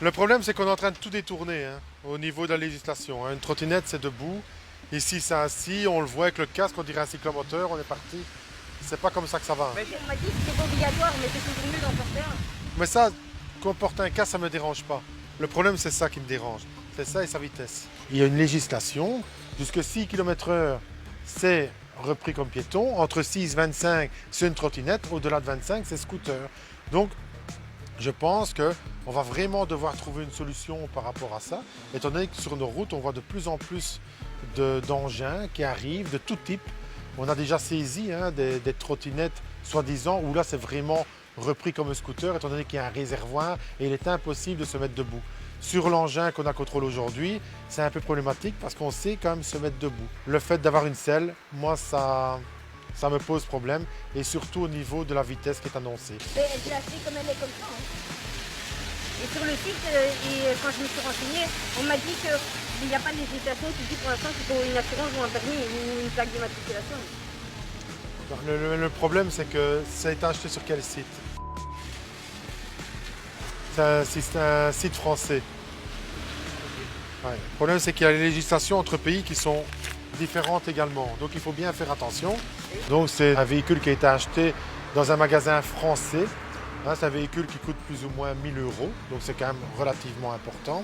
Le problème, c'est qu'on est en train de tout détourner hein, au niveau de la législation. Hein. Une trottinette, c'est debout. Ici, c'est assis. On le voit avec le casque, on dirait un cyclomoteur. On est parti. C'est pas comme ça que ça va. Mais on m'a dit que c'était pas obligatoire, mais c'est toujours mieux d'en porter un. Mais ça, qu'on porte un casque, ça me dérange pas. Le problème, c'est ça qui me dérange. C'est ça et sa vitesse. Il y a une législation. Jusque 6 km/h, c'est repris comme piéton. Entre 6 et 25, c'est une trottinette. Au-delà de 25, c'est scooter. Donc, je pense qu'on va vraiment devoir trouver une solution par rapport à ça, étant donné que sur nos routes, on voit de plus en plus d'engins qui arrivent de tout type. On a déjà saisi hein, des trottinettes soi-disant, où là c'est vraiment repris comme un scooter, étant donné qu'il y a un réservoir et il est impossible de se mettre debout. Sur l'engin qu'on a contrôlé aujourd'hui, c'est un peu problématique parce qu'on sait quand même se mettre debout. Le fait d'avoir une selle, moi ça me pose problème et surtout au niveau de la vitesse qui est annoncée. Mais je l'ai acheté comme elle est comme ça. Hein. Et sur le site, quand je me suis renseignée, on m'a dit qu'il n'y a pas de législation qui dit pour l'instant qu'il faut une assurance ou un permis ou une plaque d'immatriculation. Le problème, c'est que ça a été acheté sur quel site? C'est un site français. Ouais. Le problème, c'est qu'il y a les législations entre pays qui sont différentes également. Donc, il faut bien faire attention. Donc, c'est un véhicule qui a été acheté dans un magasin français. Hein, c'est un véhicule qui coûte plus ou moins 1000 euros. Donc, c'est quand même relativement important.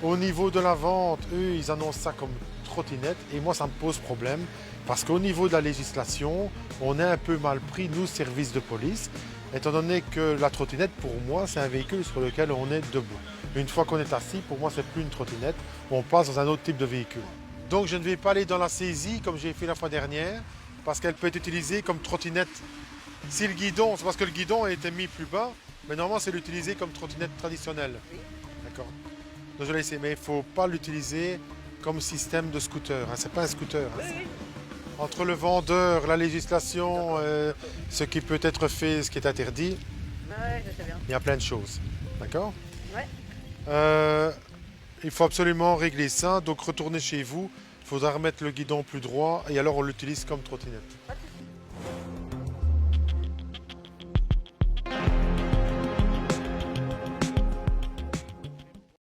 Au niveau de la vente, eux, ils annoncent ça comme trottinette. Et moi, ça me pose problème. Parce qu'au niveau de la législation, on est un peu mal pris, nous, services de police, étant donné que la trottinette, pour moi, c'est un véhicule sur lequel on est debout. Une fois qu'on est assis, pour moi, c'est plus une trottinette, on passe dans un autre type de véhicule. Donc, je ne vais pas aller dans la saisie comme j'ai fait la fois dernière, parce qu'elle peut être utilisée comme trottinette. Si le guidon, c'est parce que le guidon a été mis plus bas, mais normalement, c'est l'utiliser comme trottinette traditionnelle. D'accord. Donc, je vais laisser, mais il ne faut pas l'utiliser comme système de scooter. Hein. C'est pas un scooter. Hein. Entre le vendeur, la législation, ce qui peut être fait, ce qui est interdit, Ouais, je sais bien. il y a plein de choses. D'accord? Ouais. Il faut absolument régler ça. Donc retournez chez vous. Il faudra remettre le guidon plus droit et alors on l'utilise comme trottinette.